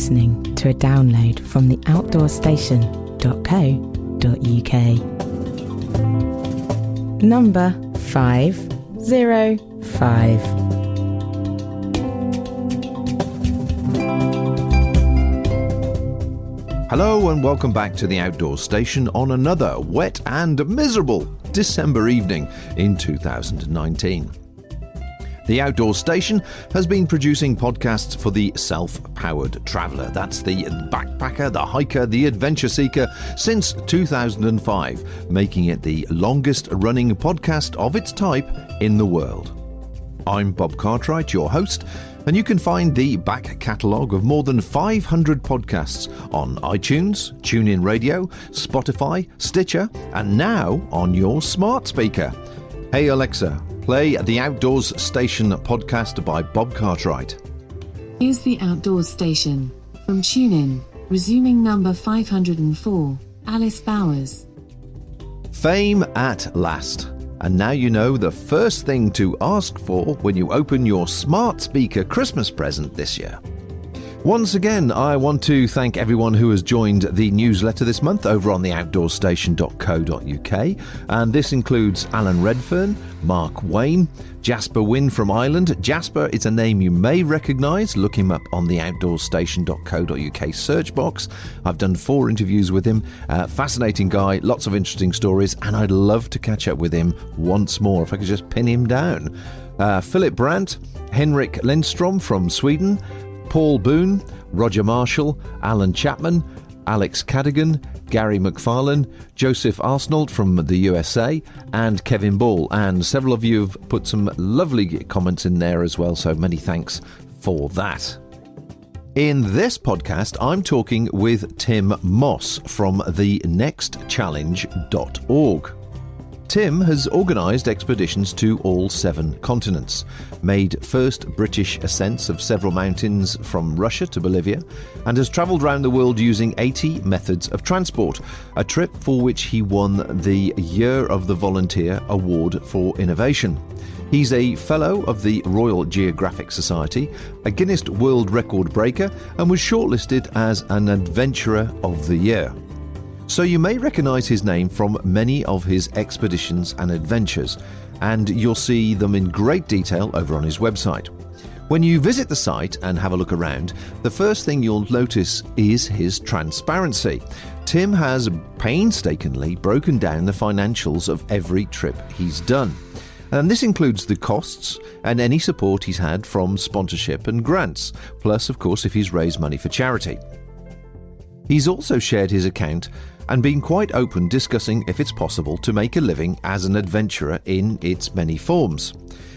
listening to a download from the outdoorstation.co.uk. Number 505. Hello and welcome back to the Outdoors Station on another wet and miserable December evening in 2019. The Outdoors Station has been producing podcasts for the self-powered traveller. That's the backpacker, the hiker, the adventure seeker since 2005, making it the longest running podcast of its type in the world. I'm Bob Cartwright, your host, and you can find the back catalogue of more than 500 podcasts on iTunes, TuneIn Radio, Spotify, Stitcher, and now on your smart speaker. Hey Alexa, play the Outdoors Station podcast by Bob Cartwright. Here's the Outdoors Station from TuneIn, resuming number 504, Alice Bowers. Fame at last. And now you know the first thing to ask for when you open your smart speaker Christmas present this year. Once again, I want to thank everyone who has joined the newsletter this month over on the outdoorstation.co.uk, and this includes Alan Redfern, Mark Wayne, Jasper Wynne from Ireland. Jasper is a name you may recognise. Look him up on the outdoorstation.co.uk search box. I've done 4 interviews with him. Fascinating guy, lots of interesting stories, and I'd love to catch up with him once more if I could just pin him down. Philip Brandt, Henrik Lindstrom from Sweden, Paul Boone, Roger Marshall, Alan Chapman, Alex Cadigan, Gary McFarlane, Joseph Arsenault from the USA, and Kevin Ball. And several of you have put some lovely comments in there as well, so many thanks for that. In this podcast, I'm talking with Tim Moss from the nextchallenge.org. Tim has organised expeditions to all 7 continents, made first British ascents of several mountains from Russia to Bolivia, and has travelled around the world using 80 methods of transport, a trip for which he won the Year of the Volunteer Award for Innovation. He's a Fellow of the Royal Geographical Society, a Guinness World Record breaker, and was shortlisted as an Adventurer of the Year. So you may recognise his name from many of his expeditions and adventures, and you'll see them in great detail over on his website. When you visit the site and have a look around, the first thing you'll notice is his transparency. Tim has painstakingly broken down the financials of every trip he's done. And this includes the costs and any support he's had from sponsorship and grants, plus, of course, if he's raised money for charity. He's also shared his account and been quite open discussing if it's possible to make a living as an adventurer in its many forms.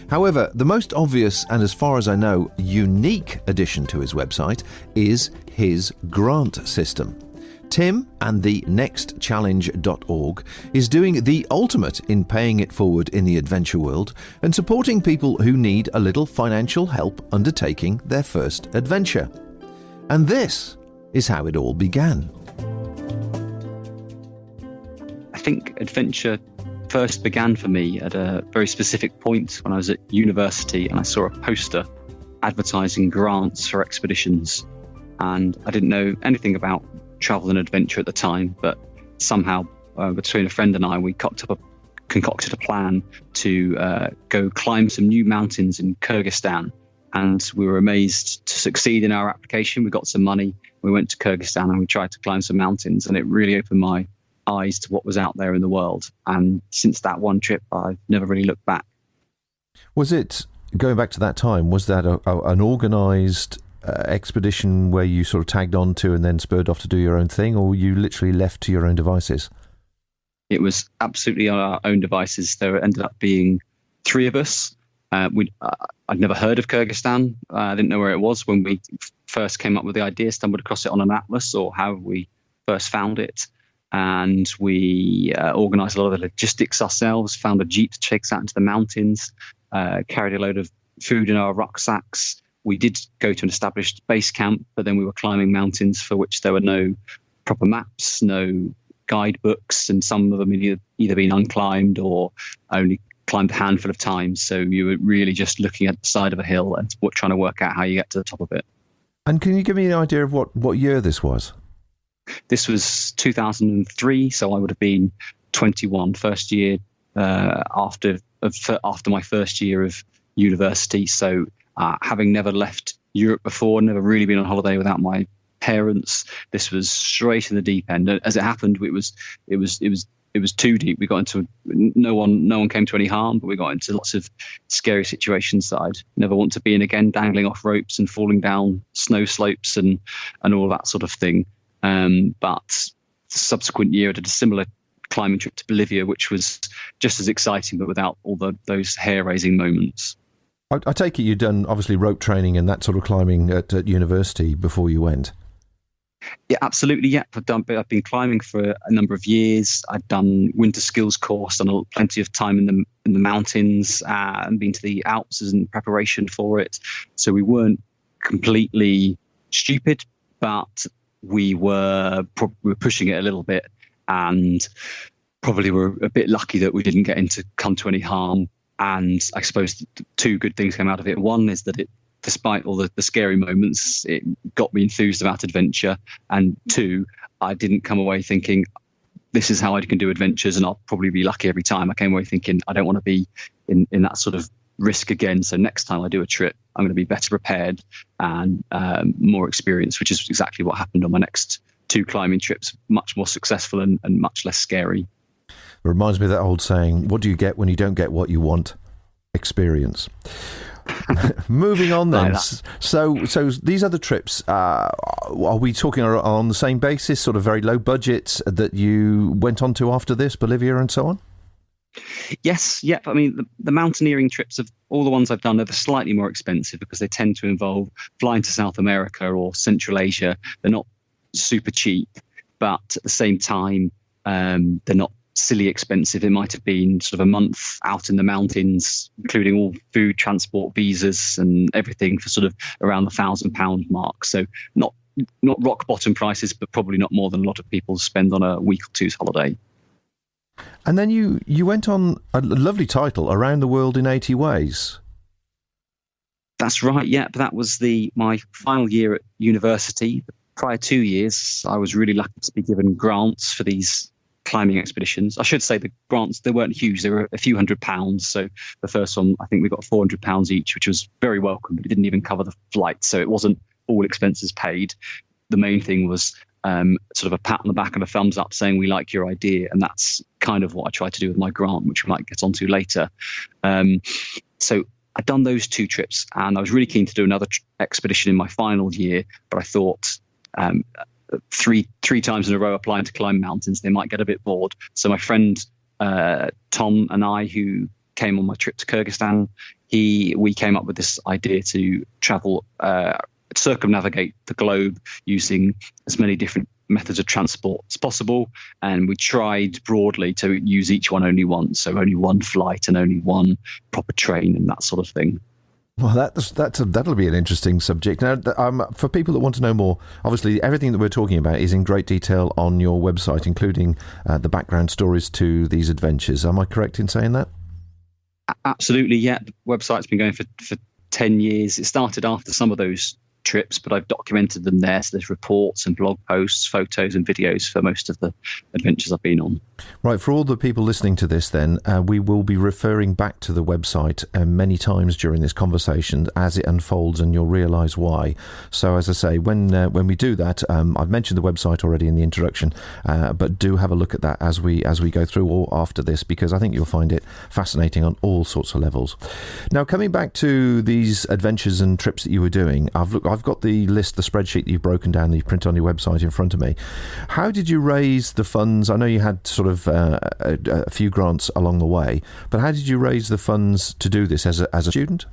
However, the most obvious and, as far as I know, unique addition to his website is his grant system. Tim and the nextchallenge.org is doing the ultimate in paying it forward in the adventure world and supporting people who need a little financial help undertaking their first adventure. And this is how it all began. I think adventure first began for me at a very specific point when I was at university and I saw a poster advertising grants for expeditions. And I didn't know anything about travel and adventure at the time, but somehow between a friend and I, we concocted a plan to go climb some new mountains in Kyrgyzstan. And we were amazed to succeed in our application. We got some money. We went to Kyrgyzstan and we tried to climb some mountains, and it really opened my eyes to what was out there in the world. And since that one trip, I've never really looked back. Was it, going back to that time, was that an organised expedition where you sort of tagged on to and then spurred off to do your own thing, or you literally left to your own devices? It was absolutely on our own devices. There ended up being 3 of us. I'd never heard of Kyrgyzstan. I didn't know where it was when we first came up with the idea, stumbled across it on an atlas, or how we first found it. And we organised a lot of the logistics ourselves, found a jeep to take us out into the mountains, carried a load of food in our rucksacks. We did go to an established base camp, but then we were climbing mountains for which there were no proper maps, no guidebooks, and some of them had either been unclimbed or only climbed a handful of times. So you were really just looking at the side of a hill and trying to work out how you get to the top of it. And can you give me an idea of what year this was? This was 2003, so I would have been 21, first year after my first year of university. So having never left Europe before, never really been on holiday without my parents, this was straight in the deep end. As it happened, it was too deep. We got into no one came to any harm, but we got into lots of scary situations that I'd never want to be in again, dangling off ropes and falling down snow slopes and all that sort of thing. But the subsequent year I did a similar climbing trip to Bolivia, which was just as exciting, but without all those hair-raising moments. I take it you'd done, obviously, rope training and that sort of climbing at university before you went. Yeah, absolutely. Yeah, I've been climbing for a number of years. I've done winter skills course, done plenty of time in the mountains, and been to the Alps in preparation for it. So we weren't completely stupid, but we were pushing it a little bit, and probably were a bit lucky that we didn't come to any harm. And I suppose two good things came out of it. One is that despite all the scary moments, it got me enthused about adventure. And two, I didn't come away thinking, this is how I can do adventures and I'll probably be lucky every time. I came away thinking, I don't want to be in that sort of risk again. So next time I do a trip, I'm going to be better prepared and more experienced, which is exactly what happened on my next two climbing trips. Much more successful and much less scary. It reminds me of that old saying, what do you get when you don't get what you want? Experience. Moving on then. So these other trips, are we talking on the same basis, sort of very low budget that you went on to after this, Bolivia and so on? Yes, yep. I mean, the mountaineering trips of all the ones I've done are slightly more expensive because they tend to involve flying to South America or Central Asia. They're not super cheap, but at the same time, they're not silly expensive. It might have been sort of a month out in the mountains, including all food, transport, visas and everything for sort of around the £1,000 mark. So not rock bottom prices, but probably not more than a lot of people spend on a week or two's holiday. And then you went on a lovely title, Around the World in 80 Ways. That's right, yeah. But that was my final year at university. The prior 2 years, I was really lucky to be given grants for these climbing expeditions. I should say the grants, they weren't huge. They were a few £100s. So the first one, I think we got £400 each, which was very welcome, but it didn't even cover the flight. So it wasn't all expenses paid. The main thing was sort of a pat on the back and a thumbs up saying, we like your idea. And that's kind of what I tried to do with my grant, which we might get onto later. So I'd done those two trips and I was really keen to do another expedition in my final year, but I thought, three times in a row applying to climb mountains, they might get a bit bored. So my friend Tom and I, who came on my trip to Kyrgyzstan, we came up with this idea to travel, circumnavigate the globe using as many different methods of transport as possible. And we tried broadly to use each one only once, so only one flight and only one proper train and that sort of thing. Well, that'll be an interesting subject. Now, for people that want to know more, obviously everything that we're talking about is in great detail on your website, including the background stories to these adventures. Am I correct in saying that? Absolutely, yeah. The website's been going for 10 years. It started after some of those trips, but I've documented them there. So there's reports and blog posts, photos and videos for most of the adventures I've been on. Right, for all the people listening to this then, we will be referring back to the website many times during this conversation as it unfolds, and you'll realise why. So as I say, when we do that, I've mentioned the website already in the introduction, but do have a look at that as we go through or after this, because I think you'll find it fascinating on all sorts of levels. Now, coming back to these adventures and trips that you were doing, I've got the list, the spreadsheet that you've broken down, that you print on your website in front of me. How did you raise the funds? I know you had sort of a few grants along the way, but how did you raise the funds to do this as a student?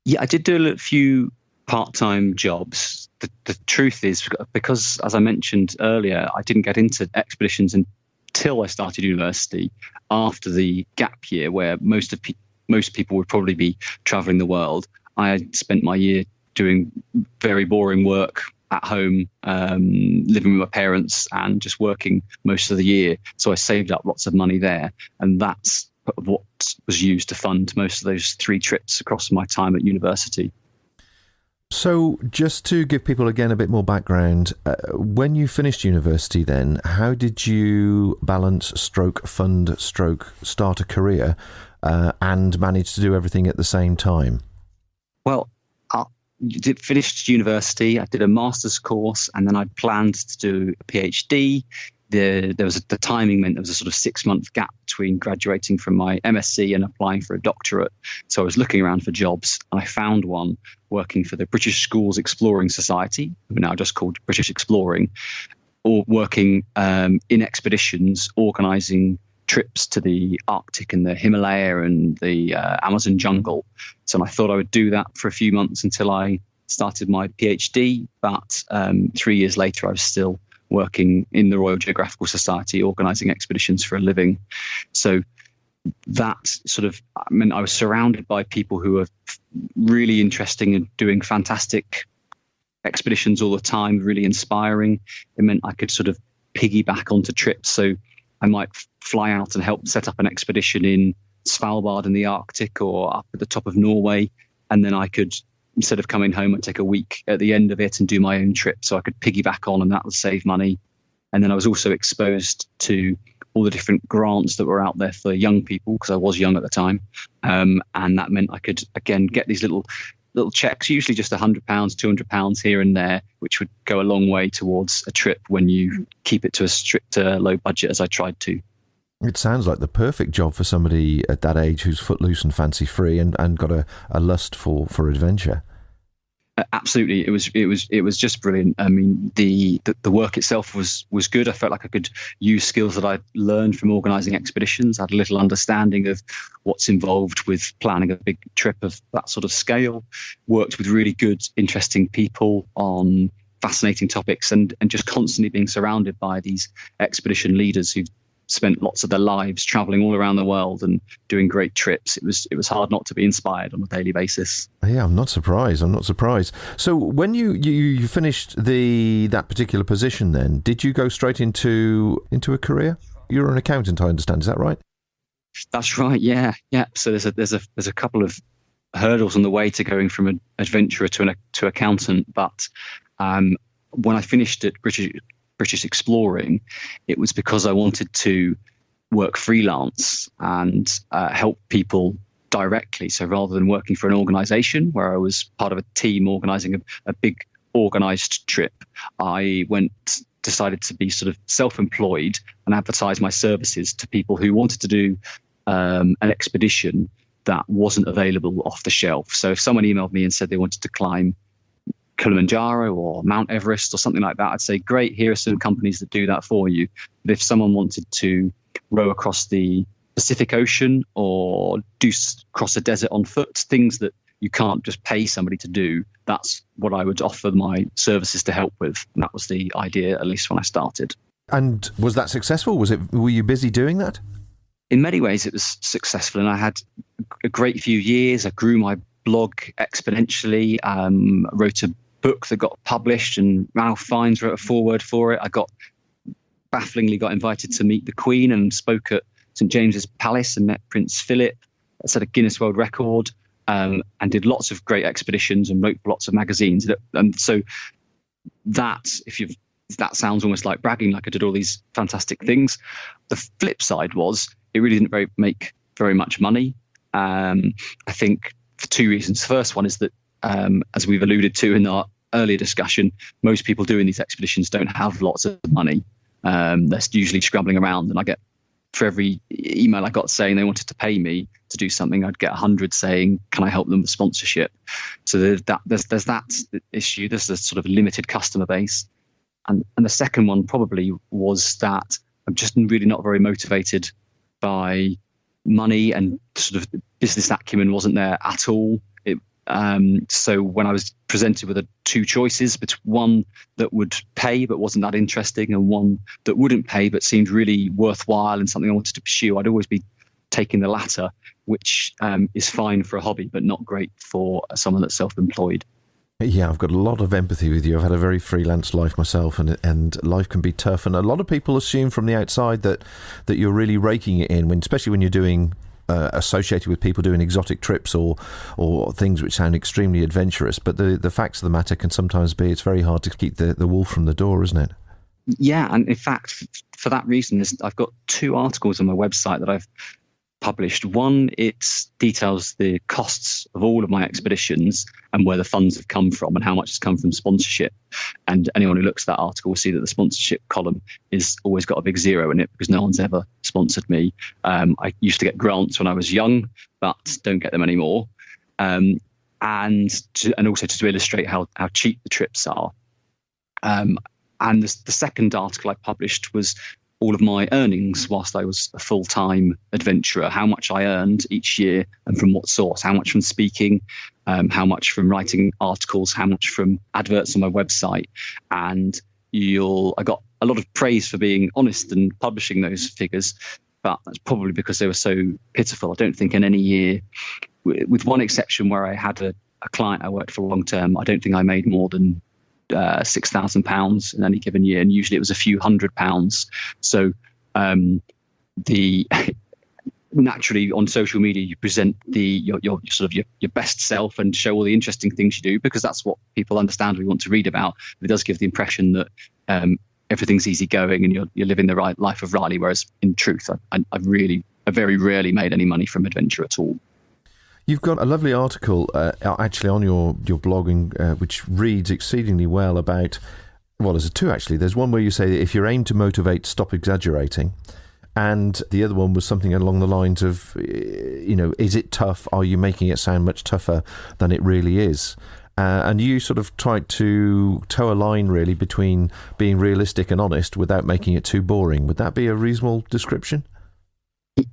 Yeah, I did do a few part-time jobs. The truth is, because as I mentioned earlier, I didn't get into expeditions until I started university after the gap year, where most people would probably be traveling the world. I had spent my year doing very boring work at home, living with my parents and just working most of the year. So I saved up lots of money there. And that's what was used to fund most of those 3 trips across my time at university. So just to give people again a bit more background, when you finished university then, how did you balance fund start a career and manage to do everything at the same time? Well, I finished university, I did a master's course, and then I planned to do a PhD. The timing meant there was a sort of 6-month gap between graduating from my MSc and applying for a doctorate. So I was looking around for jobs, and I found one working for the British Schools Exploring Society, now just called British Exploring, or working in expeditions, organising trips to the Arctic and the Himalaya and the Amazon jungle. So I thought I would do that for a few months until I started my PhD. But 3 years later, I was still working in the Royal Geographical Society, organising expeditions for a living. So that sort of meant I was surrounded by people who were really interesting and doing fantastic expeditions all the time, really inspiring. It meant I could sort of piggyback onto trips. So I might fly out and help set up an expedition in Svalbard in the Arctic or up at the top of Norway. And then I could, instead of coming home, I'd take a week at the end of it and do my own trip. So I could piggyback on, and that would save money. And then I was also exposed to all the different grants that were out there for young people, because I was young at the time. And that meant I could, again, get these little checks, usually just £100, £200 here and there, which would go a long way towards a trip when you keep it to a strict low budget, as I tried to. It sounds like the perfect job for somebody at that age who's footloose and fancy free and got a lust for adventure. Absolutely, it was just brilliant. I mean, the work itself was good. I felt like I could use skills that I'd learned from organising expeditions. I had a little understanding of what's involved with planning a big trip of that sort of scale. Worked with really good, interesting people on fascinating topics, and just constantly being surrounded by these expedition leaders who've spent lots of their lives traveling all around the world and doing great trips. It was hard not to be inspired on a daily basis. Yeah, I'm not surprised. So when you finished that particular position, then did you go straight into a career? You're an accountant, I understand. Is that right? That's right. Yeah. So there's a couple of hurdles on the way to going from an adventurer to accountant. But when I finished at British Exploring, it was because I wanted to work freelance and help people directly. So rather than working for an organisation where I was part of a team organising a big organised trip, I decided to be sort of self-employed and advertise my services to people who wanted to do an expedition that wasn't available off the shelf. So if someone emailed me and said they wanted to climb Kilimanjaro or Mount Everest or something like that, I'd say, great, here are some companies that do that for you. But if someone wanted to row across the Pacific Ocean or cross a desert on foot, things that you can't just pay somebody to do, that's what I would offer my services to help with. And that was the idea, at least when I started. And was that successful? Were you busy doing that? In many ways, it was successful, and I had a great few years. I grew my blog exponentially, wrote a book that got published, and Ralph Fiennes wrote a foreword for it. I bafflingly got invited to meet the Queen and spoke at St James's Palace and met Prince Philip. I set a Guinness World Record, and did lots of great expeditions and wrote lots of magazines. And so that sounds almost like bragging, like I did all these fantastic things. The flip side was it really didn't make very much money. I think for two reasons. The first one is that, as we've alluded to in our earlier discussion, most people doing these expeditions don't have lots of money. They're usually scrambling around, and for every email I got saying they wanted to pay me to do something, I'd get 100 saying, can I help them with sponsorship? So there's that issue. There's a sort of limited customer base. And the second one probably was that I'm just really not very motivated by money, and sort of business acumen wasn't there at all. So when I was presented with two choices, one that would pay but wasn't that interesting, and one that wouldn't pay but seemed really worthwhile and something I wanted to pursue, I'd always be taking the latter, which is fine for a hobby but not great for someone that's self-employed. Yeah, I've got a lot of empathy with you. I've had a very freelance life myself, and life can be tough. And a lot of people assume from the outside that you're really raking it in, especially when you're doing associated with people doing exotic trips or things which sound extremely adventurous. But the facts of the matter can sometimes be it's very hard to keep the wolf from the door, isn't it? Yeah, and in fact, for that reason, I've got 2 articles on my website that I've published. One, it details the costs of all of my expeditions and where the funds have come from and how much has come from sponsorship. And anyone who looks at that article will see that the sponsorship column is always got a big 0 in it because no one's ever sponsored me. I used to get grants when I was young, but don't get them anymore. And also to illustrate how cheap the trips are. And the second article I published was all of my earnings whilst I was a full-time adventurer, how much I earned each year and from what source, how much from speaking, how much from writing articles, how much from adverts on my website. And I got a lot of praise for being honest and publishing those figures, but that's probably because they were so pitiful. I don't think in any year, with one exception where I had a client I worked for long term, I don't think I made more than £6,000 in any given year, and usually it was a few £100s. So naturally on social media you present your best self and show all the interesting things you do because that's what people understandably want to read about. It does give the impression that everything's easygoing and you're living the right life of Riley, whereas in truth I very rarely made any money from adventure at all. You've got a lovely article actually on your blogging which reads exceedingly well about, well, there's 2 actually. There's one where you say that if you're aimed to motivate, stop exaggerating. And the other one was something along the lines of, is it tough? Are you making it sound much tougher than it really is? And you sort of tried to toe a line really between being realistic and honest without making it too boring. Would that be a reasonable description?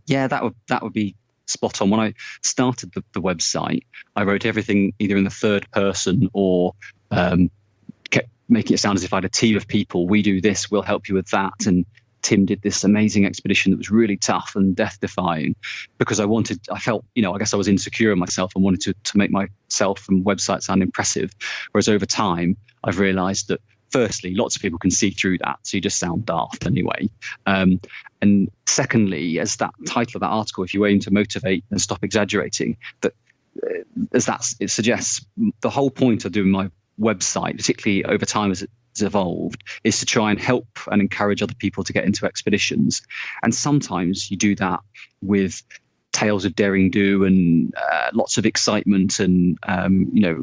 Yeah, that would be spot on. When I started the website, I wrote everything either in the third person or kept making it sound as if I had a team of people. We do this, we'll help you with that. And Tim did this amazing expedition that was really tough and death-defying because I felt, I guess I was insecure in myself and wanted to make myself and website sound impressive. Whereas over time, I've realized that firstly, lots of people can see through that, so you just sound daft anyway. And secondly, as that title of that article, if you aim to motivate and stop exaggerating, that it suggests the whole point of doing my website, particularly over time as it's evolved, is to try and help and encourage other people to get into expeditions. And sometimes you do that with tales of daring do and lots of excitement and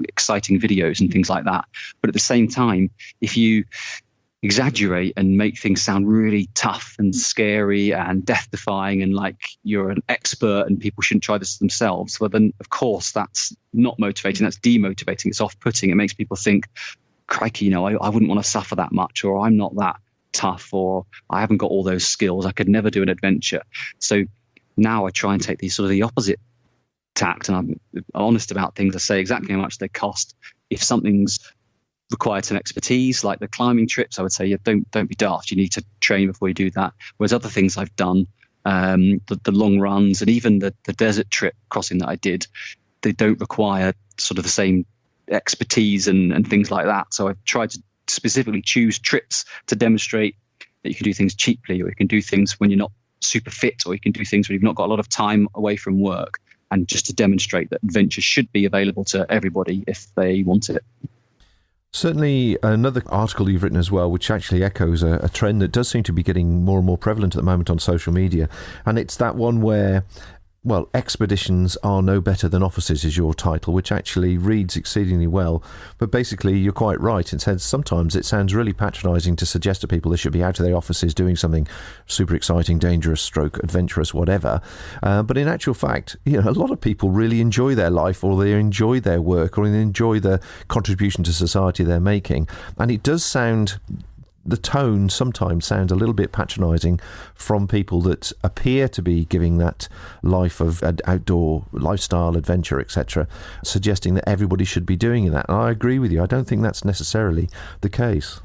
exciting videos and things like that. But at the same time, if you exaggerate and make things sound really tough and scary and death-defying and like you're an expert and people shouldn't try this themselves, well then of course that's not motivating, that's demotivating, it's off-putting. It makes people think, crikey, I wouldn't want to suffer that much, or I'm not that tough, or I haven't got all those skills, I could never do an adventure. So now I try and take the opposite tact, and I'm honest about things. I say exactly how much they cost. If something's required some expertise, like the climbing trips, I would say, don't be daft. You need to train before you do that. Whereas other things I've done, the long runs and even the desert trip crossing that I did, they don't require sort of the same expertise and things like that. So I've tried to specifically choose trips to demonstrate that you can do things cheaply, or you can do things when you're not super fit, or you can do things when you've not got a lot of time away from work, and just to demonstrate that adventure should be available to everybody if they want it. Certainly another article you've written as well, which actually echoes a trend that does seem to be getting more and more prevalent at the moment on social media, and it's that one where, well, expeditions are no better than offices is your title, which actually reads exceedingly well. But basically, you're quite right. It says sometimes it sounds really patronising to suggest to people they should be out of their offices doing something super exciting, dangerous, stroke, adventurous, whatever. But in actual fact, a lot of people really enjoy their life, or they enjoy their work, or they enjoy the contribution to society they're making. And it does sound... the tone sometimes sounds a little bit patronising from people that appear to be giving that life of outdoor lifestyle, adventure, etc., suggesting that everybody should be doing that. And I agree with you. I don't think that's necessarily the case.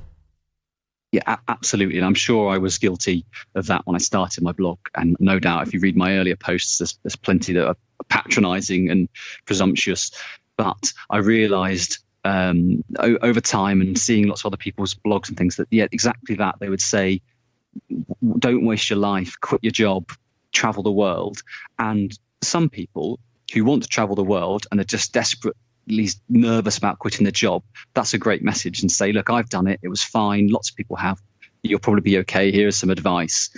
Yeah, absolutely. And I'm sure I was guilty of that when I started my blog. And no doubt, if you read my earlier posts, there's plenty that are patronising and presumptuous. But I realised over time and seeing lots of other people's blogs and things that, yeah, exactly that. They would say, don't waste your life, quit your job, travel the world. And some people who want to travel the world and are just desperately nervous about quitting their job, that's a great message, and say, look, I've done it. It was fine. Lots of people have. You'll probably be okay. Here's some advice.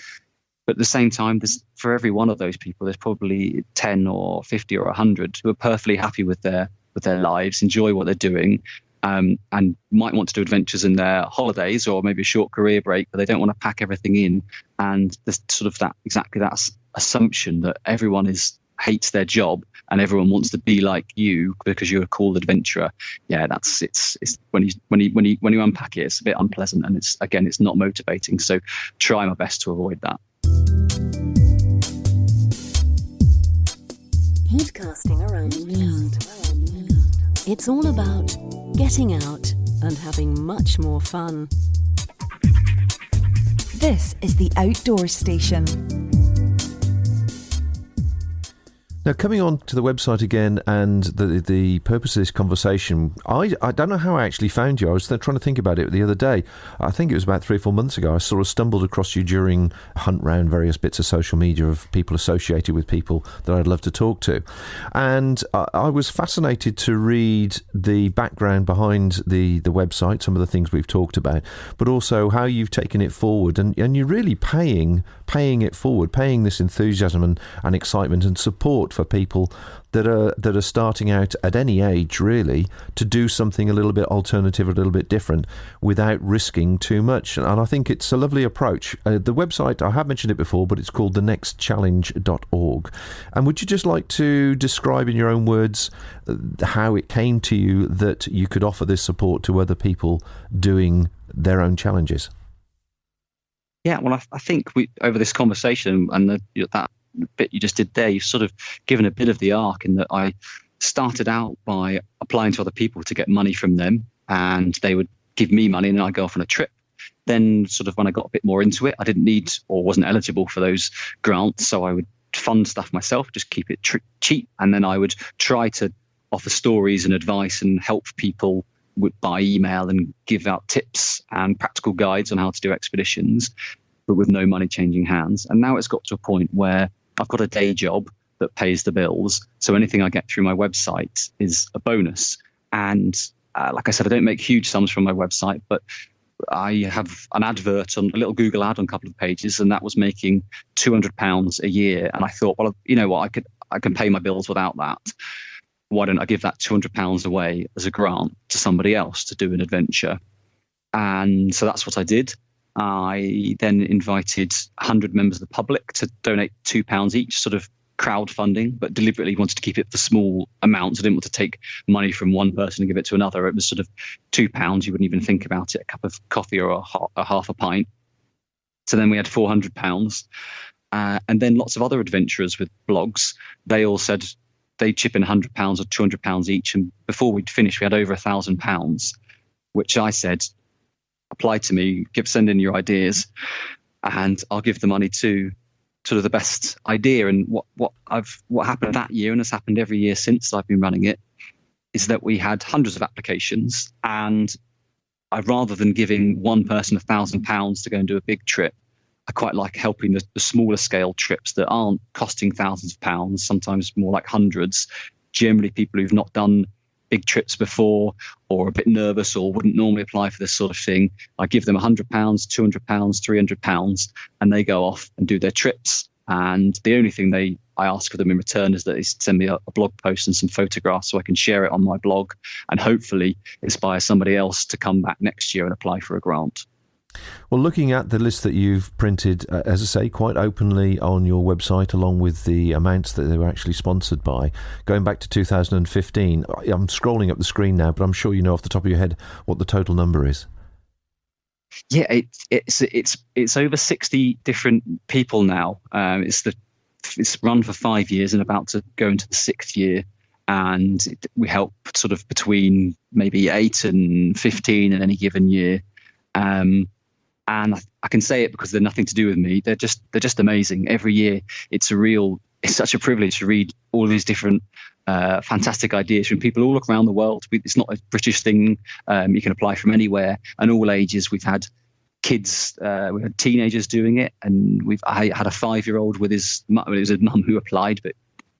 But at the same time, for every one of those people, there's probably 10 or 50 or 100 who are perfectly happy with their lives, enjoy what they're doing, and might want to do adventures in their holidays or maybe a short career break, but they don't want to pack everything in. And there's sort of that assumption that everyone hates their job and everyone wants to be like you because you're a cool adventurer. Yeah, it's when you unpack it, it's a bit unpleasant, and it's not motivating. So try my best to avoid that. Podcasting around the world. It's all about getting out and having much more fun. This is the Outdoor Station. Now, coming on to the website again, and the purpose of this conversation, I don't know how I actually found you. I was trying to think about it the other day. I think it was about 3 or 4 months ago. I sort of stumbled across you during a hunt round various bits of social media of people associated with people that I'd love to talk to. And I was fascinated to read the background behind the website, some of the things we've talked about, but also how you've taken it forward. And you're really paying it forward, paying this enthusiasm and excitement and support for people that are starting out at any age, really, to do something a little bit alternative, a little bit different, without risking too much. And I think it's a lovely approach. The website, I have mentioned it before, but it's called thenextchallenge.org. And would you just like to describe in your own words how it came to you that you could offer this support to other people doing their own challenges? Yeah, well, I think over this conversation and that bit you just did there, you've sort of given a bit of the arc, in that I started out by applying to other people to get money from them, and they would give me money and then I'd go off on a trip. Then sort of when I got a bit more into it, I didn't need or wasn't eligible for those grants, so I would fund stuff myself, just keep it cheap, and then I would try to offer stories and advice and help people by email and give out tips and practical guides on how to do expeditions, but with no money changing hands. And now it's got to a point where I've got a day job that pays the bills, so anything I get through my website is a bonus. And like I said, I don't make huge sums from my website, but I have an advert on a little Google ad on a couple of pages, and that was making £200 a year. And I thought, well, you know what, I can pay my bills without that. Why don't I give that £200 away as a grant to somebody else to do an adventure? And so that's what I did. I then invited 100 members of the public to donate £2 each, sort of crowdfunding, but deliberately wanted to keep it for small amounts. I didn't want to take money from one person and give it to another. It was sort of £2. You wouldn't even think about it, a cup of coffee or a half a pint. So then we had £400. And then lots of other adventurers with blogs, they all said they'd chip in £100 or £200 each. And before we'd finished, we had over £1,000, which I said, apply to me, send in your ideas, and I'll give the money to sort of the best idea. And what happened that year, and has happened every year since I've been running it, is that we had hundreds of applications, and rather than giving one person £1,000 to go and do a big trip, I quite like helping the smaller scale trips that aren't costing thousands of pounds, sometimes more like hundreds. Generally people who've not done big trips before, or a bit nervous, or wouldn't normally apply for this sort of thing. I give them £100, £200, £300, and they go off and do their trips. And the only thing I ask for them in return is that they send me a blog post and some photographs so I can share it on my blog and hopefully inspire somebody else to come back next year and apply for a grant. Well, looking at the list that you've printed, as I say, quite openly on your website, along with the amounts that they were actually sponsored by, going back to 2015, I'm scrolling up the screen now, but I'm sure you know off the top of your head what the total number is. Yeah, it's over 60 different people now. It's run for 5 years and about to go into the 6th year. And we help sort of between maybe 8 and 15 in any given year. And I can say it because they're nothing to do with me. They're just amazing. Every year, it's such a privilege to read all these different fantastic ideas from people all around the world. It's not a British thing. You can apply from anywhere and all ages. We've had kids, we had teenagers doing it, and I had a 5-year-old with his mum. It was his mum who applied, but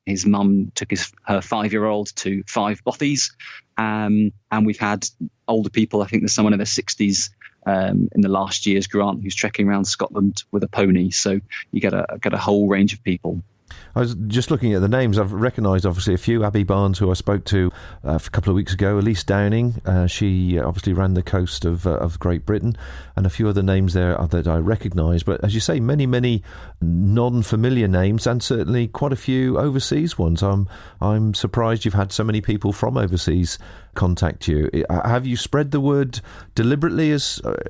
His mum took her 5-year-old to 5 bothies. And we've had older people, I think there's someone in their 60s in the last year's grant who's trekking around Scotland with a pony. So you get a whole range of people. I was just looking at the names. I've recognised, obviously, a few. Abby Barnes, who I spoke to a couple of weeks ago. Elise Downing, she obviously ran the coast of Great Britain, and a few other names there that I recognise. But as you say, many non-familiar names, and certainly quite a few overseas ones. I'm surprised you've had so many people from overseas contact you. Have you spread the word deliberately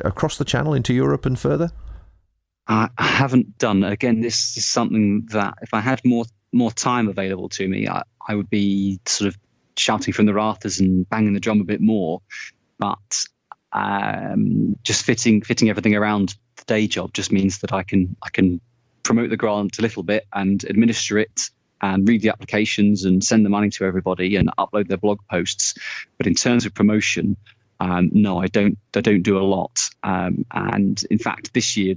across the channel into Europe and further? I haven't done. Again, this is something that if I had more time available to me, I would be sort of shouting from the rafters and banging the drum a bit more. But just fitting everything around the day job just means that I can promote the grant a little bit and administer it and read the applications and send the money to everybody and upload their blog posts. But in terms of promotion, no, I don't do a lot. And in fact, this year,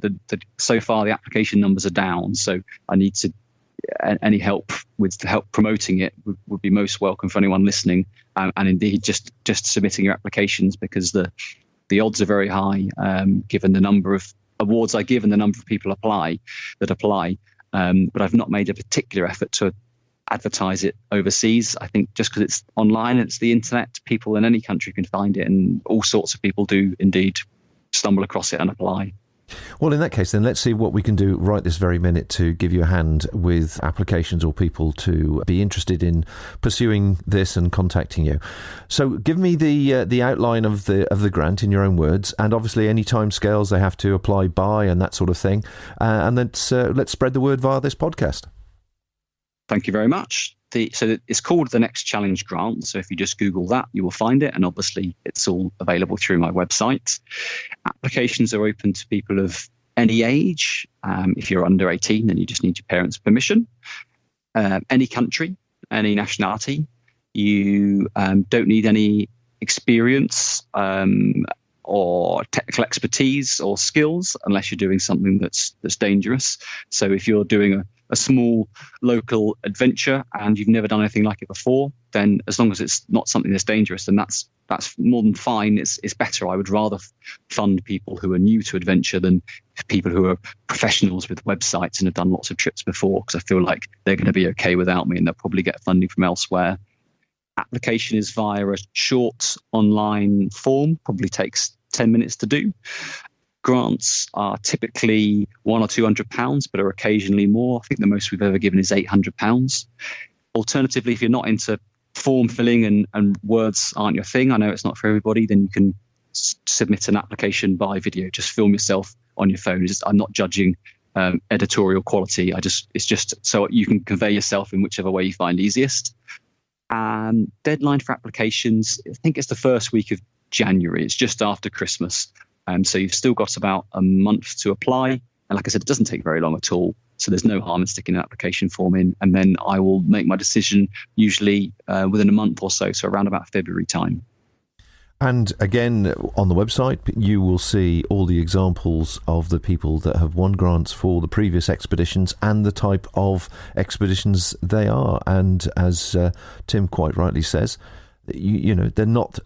so far the application numbers are down. So I need any help promoting it would be most welcome for anyone listening. And indeed, just submitting your applications, because the odds are very high, given the number of awards I give and the number of people that apply. But I've not made a particular effort to advertise it overseas. I think just because it's online, it's the internet, people in any country can find it, and all sorts of people do indeed stumble across it and apply. Well, in that case, then let's see what we can do right this very minute to give you a hand with applications or people to be interested in pursuing this and contacting you. So give me the outline of the grant in your own words, and obviously any timescales they have to apply by and that sort of thing. And let's spread the word via this podcast. Thank you very much. So it's called the Next Challenge Grant. So if you just Google that, you will find it. And obviously, it's all available through my website. Applications are open to people of any age. If you're under 18, then you just need your parents' permission. Any country, any nationality. You don't need any experience or technical expertise or skills unless you're doing something that's dangerous. So if you're doing a small local adventure and you've never done anything like it before, then as long as it's not something that's dangerous, then that's more than fine. It's better. I would rather fund people who are new to adventure than people who are professionals with websites and have done lots of trips before, because I feel like they're going to be okay without me and they'll probably get funding from elsewhere. Application is via a short online form, probably takes 10 minutes to do. Grants are typically £100 or £200, but are occasionally more. I think the most we've ever given is £800. Alternatively, if you're not into form filling and words aren't your thing, I know it's not for everybody, then you can submit an application by video. Just film yourself on your phone. I'm not judging editorial quality. It's just so you can convey yourself in whichever way you find easiest. Deadline for applications, I think it's the first week of January. It's just after Christmas. So you've still got about a month to apply. And like I said, it doesn't take very long at all. So there's no harm in sticking an application form in. And then I will make my decision usually within a month or so around about February time. And again, on the website, you will see all the examples of the people that have won grants for the previous expeditions and the type of expeditions they are. And as Tim quite rightly says, you know, they're not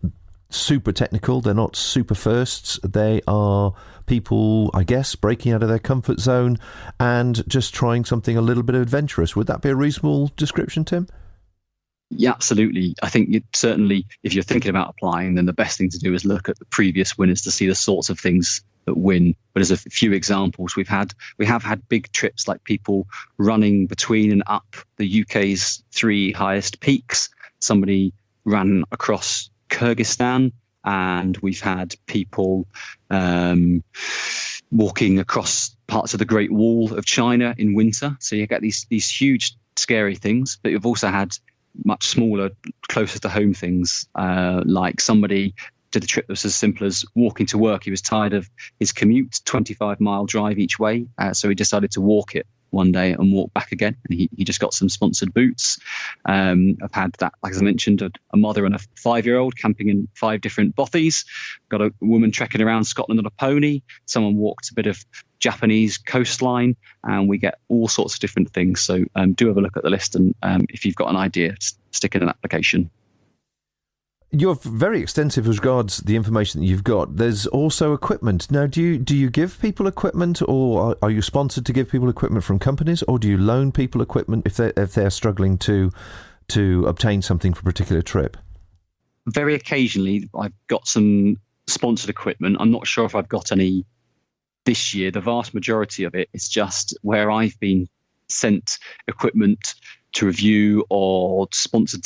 super technical, they're not super firsts, they are people, I guess, breaking out of their comfort zone and just trying something a little bit adventurous. Would that be a reasonable description, Tim? Yeah, absolutely. I think certainly if you're thinking about applying, then the best thing to do is look at the previous winners to see the sorts of things that win. But as a few examples, we have had big trips like people running between and up the UK's 3 highest peaks. Somebody ran across Kyrgyzstan, and we've had people walking across parts of the Great Wall of China in winter. So you get these huge, scary things, but you've also had much smaller, closer to home things, like somebody did a trip that was as simple as walking to work. He was tired of his commute, 25-mile drive each way, so he decided to walk one day and walk back again. And he just got some sponsored boots. I've had that, like as I mentioned, a mother and a 5-year-old camping in 5 different bothies. Got a woman trekking around Scotland on a pony. Someone walked a bit of Japanese coastline, and we get all sorts of different things. So do have a look at the list, and if you've got an idea, stick in an application. You're very extensive as regards the information that you've got. There's also equipment. Now, do you give people equipment, or are you sponsored to give people equipment from companies, or do you loan people equipment if they're struggling to obtain something for a particular trip? Very occasionally, I've got some sponsored equipment. I'm not sure if I've got any this year. The vast majority of it is just where I've been sent equipment to review or sponsored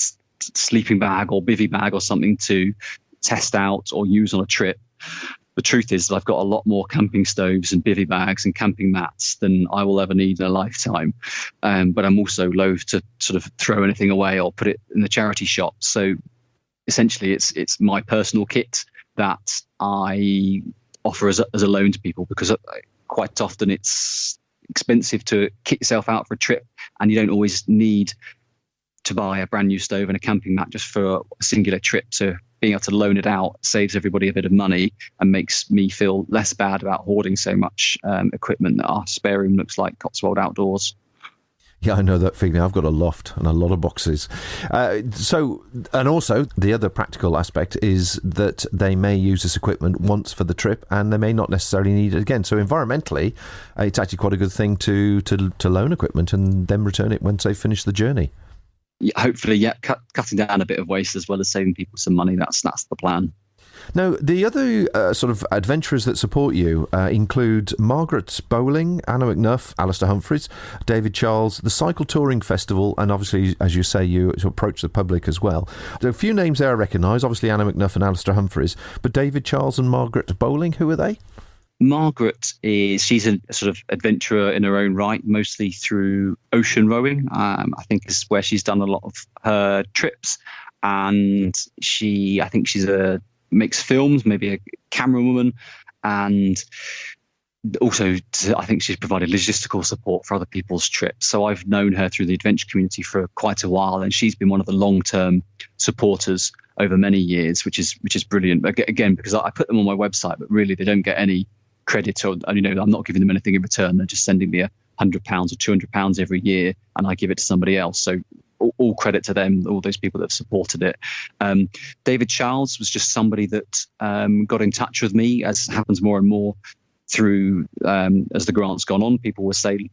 sleeping bag or bivy bag or something to test out or use on a trip. The truth is that I've got a lot more camping stoves and bivy bags and camping mats than I will ever need in a lifetime. But I'm also loath to sort of throw anything away or put it in the charity shop. So essentially it's my personal kit that I offer as a loan to people, because quite often it's expensive to kit yourself out for a trip, and you don't always need to buy a brand new stove and a camping mat just for a singular trip. So being able to loan it out saves everybody a bit of money and makes me feel less bad about hoarding so much equipment that our spare room looks like Cotswold Outdoors. Yeah, I know that feeling. I've got a loft and a lot of boxes. And also the other practical aspect is that they may use this equipment once for the trip and they may not necessarily need it again. So environmentally, it's actually quite a good thing to loan equipment and then return it once they finish the journey. Yeah, hopefully, cutting down a bit of waste as well as saving people some money. That's the plan. Now, the other sort of adventurers that support you include Margaret Bowling, Anna McNuff, Alistair Humphreys, David Charles, the Cycle Touring Festival, and obviously, as you say, you approach the public as well. There are a few names there I recognise, obviously Anna McNuff and Alistair Humphreys, but David Charles and Margaret Bowling, who are they? Margaret she's a sort of adventurer in her own right, mostly through ocean rowing. I think is where she's done a lot of her trips. And I think she's makes films, maybe a camera woman. And also, I think she's provided logistical support for other people's trips. So I've known her through the adventure community for quite a while, and she's been one of the long-term supporters over many years, which is brilliant. But again, because I put them on my website, but really they don't get any credit, or I'm not giving them anything in return. They're just sending me £100 or £200 every year, and I give it to somebody else. So all credit to them, all those people that have supported it. David Charles was just somebody that got in touch with me, as happens more and more through as the grant's gone on. People will say,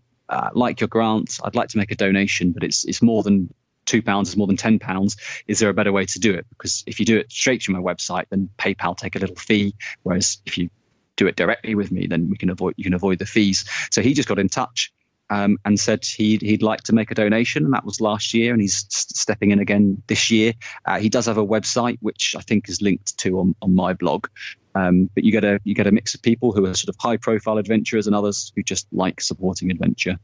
like your grant, I'd like to make a donation, but it's more than £2, it's more than £10. Is there a better way to do it? Because if you do it straight from my website, then PayPal take a little fee, whereas if you do it directly with me, then you can avoid the fees. So he just got in touch and said he'd like to make a donation, and that was last year, and he's stepping in again this year. He does have a website which I think is linked to on my blog, but you get a mix of people who are sort of high profile adventurers and others who just like supporting adventure.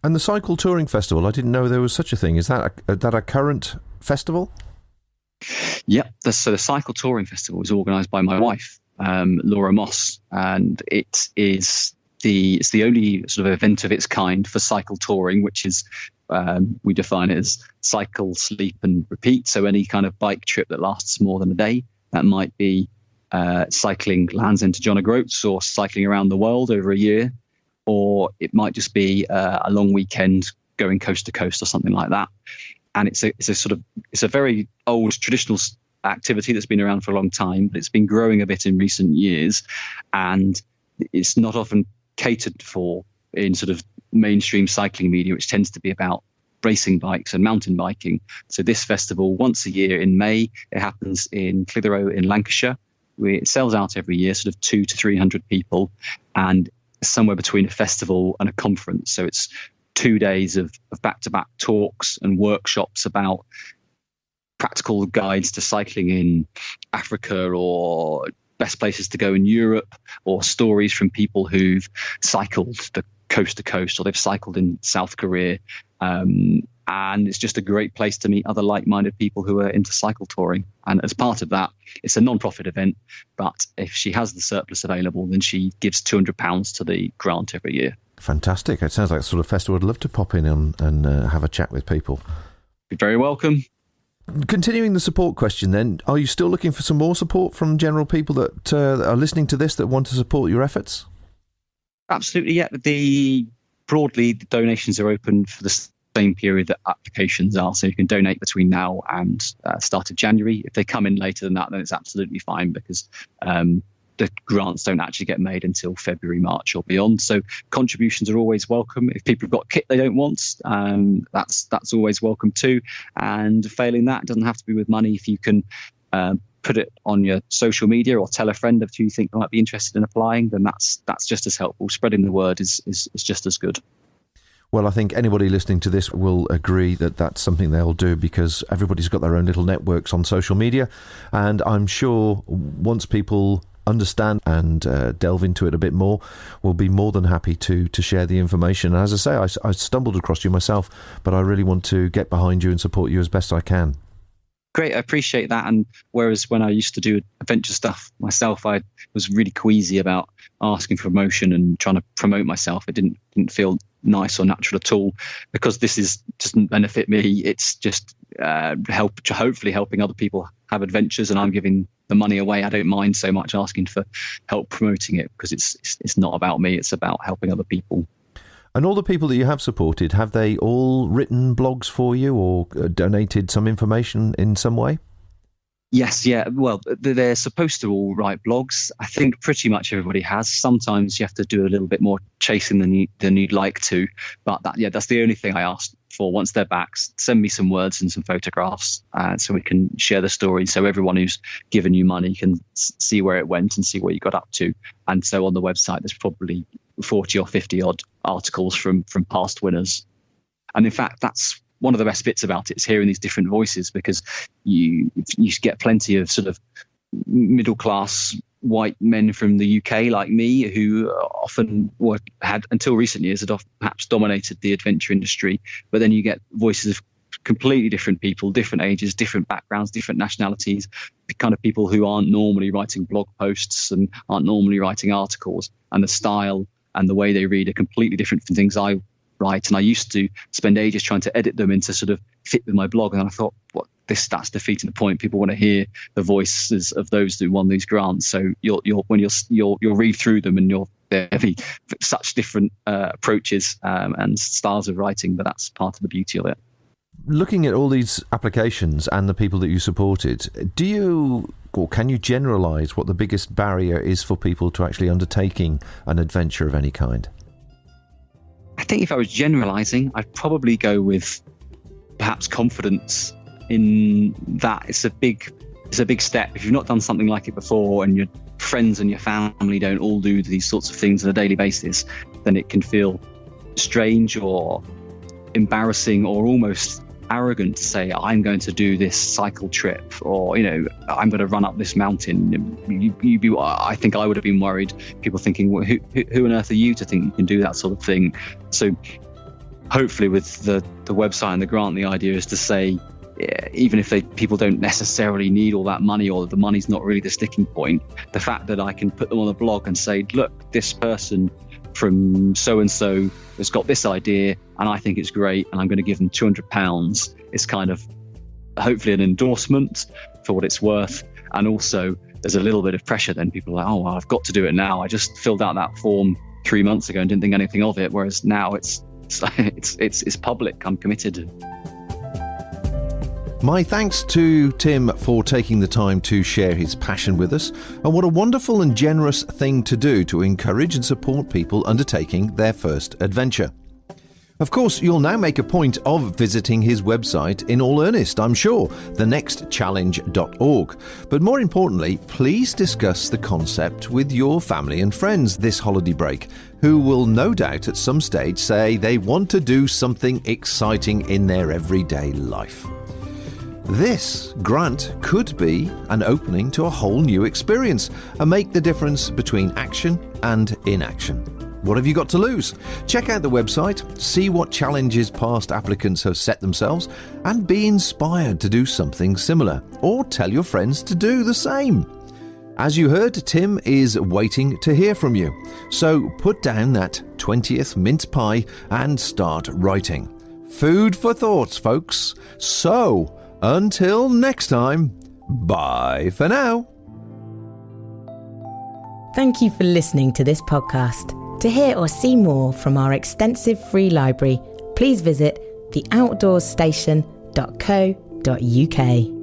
And the Cycle Touring Festival, I didn't know there was such a thing. Is that a current festival? Yeah, so the Cycle Touring Festival is organised by my wife, Laura Moss, and it's the only sort of event of its kind for cycle touring, which is we define it as cycle, sleep and repeat. So any kind of bike trip that lasts more than a day, that might be cycling Land's End to John O'Groats or cycling around the world over a year, or it might just be a long weekend going coast to coast or something like that. And it's a very old traditional activity that's been around for a long time, but it's been growing a bit in recent years, and it's not often catered for in sort of mainstream cycling media, which tends to be about racing bikes and mountain biking. So this festival, once a year in May, it happens in Clitheroe in Lancashire. It sells out every year, sort of 200 to 300 people, and somewhere between a festival and a conference. So it's 2 days of back-to-back talks and workshops about practical guides to cycling in Africa, or best places to go in Europe, or stories from people who've cycled the coast to coast, or they've cycled in South Korea. And And it's just a great place to meet other like-minded people who are into cycle touring. And as part of that, it's a non-profit event, but if she has the surplus available, then she gives £200 to the grant every year. Fantastic. It sounds like the sort of festival I'd love to pop in and have a chat with people. You're very welcome. Continuing the support question then, are you still looking for some more support from general people that are listening to this that want to support your efforts? Absolutely, yeah. Broadly, the donations are open for the same period that applications are, so you can donate between now and start of January. If they come in later than that, then it's absolutely fine, because the grants don't actually get made until February, March or beyond. So contributions are always welcome. If people have got kit they don't want, that's always welcome too. And failing that, it doesn't have to be with money. If you can put it on your social media or tell a friend of who you think might be interested in applying, then that's just as helpful. Spreading the word is just as good. Well, I think anybody listening to this will agree that that's something they'll do, because everybody's got their own little networks on social media. And I'm sure once people understand and delve into it a bit more, we'll be more than happy to share the information. And as I say, I stumbled across you myself, but I really want to get behind you and support you as best I can. Great, I appreciate that. And whereas when I used to do adventure stuff myself, I was really queasy about asking for promotion and trying to promote myself. It didn't feel nice or natural at all, because this doesn't benefit me. It's just hopefully helping other people have adventures, and I'm giving the money away. I don't mind so much asking for help promoting it, because it's not about me. It's about helping other people. And all the people that you have supported, have they all written blogs for you or donated some information in some way? Yes, yeah. Well, they're supposed to all write blogs. I think pretty much everybody has. Sometimes you have to do a little bit more chasing than you'd like to. But that's the only thing I asked for. Once they're back, send me some words and some photographs so we can share the story, so everyone who's given you money can see where it went and see what you got up to. And so on the website, there's probably 40 or 50 odd articles from past winners. And in fact, that's one of the best bits about it, is hearing these different voices, because you get plenty of sort of middle class white men from the UK like me, who often had until recent years had perhaps dominated the adventure industry. But then you get voices of completely different people, different ages, different backgrounds, different nationalities, the kind of people who aren't normally writing blog posts and aren't normally writing articles, and the style and the way they read are completely different from things I write. And I used to spend ages trying to edit them into sort of fit with my blog, and I thought, that's defeating the point. People want to hear the voices of those who won these grants. So you'll read through them, and there'll be such different approaches and styles of writing, but that's part of the beauty of it. Looking at all these applications and the people that you supported, can you generalise what the biggest barrier is for people to actually undertaking an adventure of any kind? I think if I was generalising, I'd probably go with perhaps confidence, in that it's a big step. If you've not done something like it before, and your friends and your family don't all do these sorts of things on a daily basis, then it can feel strange or embarrassing or almost arrogant to say, I'm going to do this cycle trip, or I'm going to run up this mountain. I think I would have been worried, people thinking, well, who on earth are you to think you can do that sort of thing? So hopefully with the website and the grant, the idea is to say, even if people don't necessarily need all that money, or the money's not really the sticking point, the fact that I can put them on a blog and say, look, this person from so-and-so has got this idea and I think it's great, and I'm going to give them £200, is kind of hopefully an endorsement for what it's worth. And also there's a little bit of pressure then. People are like, oh, well, I've got to do it now. I just filled out that form 3 months ago and didn't think anything of it. Whereas now it's public. I'm committed. My thanks to Tim for taking the time to share his passion with us, and what a wonderful and generous thing to do to encourage and support people undertaking their first adventure. Of course, you'll now make a point of visiting his website in all earnest, I'm sure, thenextchallenge.org. But more importantly, please discuss the concept with your family and friends this holiday break, who will no doubt at some stage say they want to do something exciting in their everyday life. This grant could be an opening to a whole new experience and make the difference between action and inaction. What have you got to lose? Check out the website, see what challenges past applicants have set themselves, and be inspired to do something similar, or tell your friends to do the same. As you heard, Tim is waiting to hear from you. So put down that 20th mince pie and start writing. Food for thoughts, folks. So, until next time, bye for now. Thank you for listening to this podcast. To hear or see more from our extensive free library, please visit theoutdoorstation.co.uk.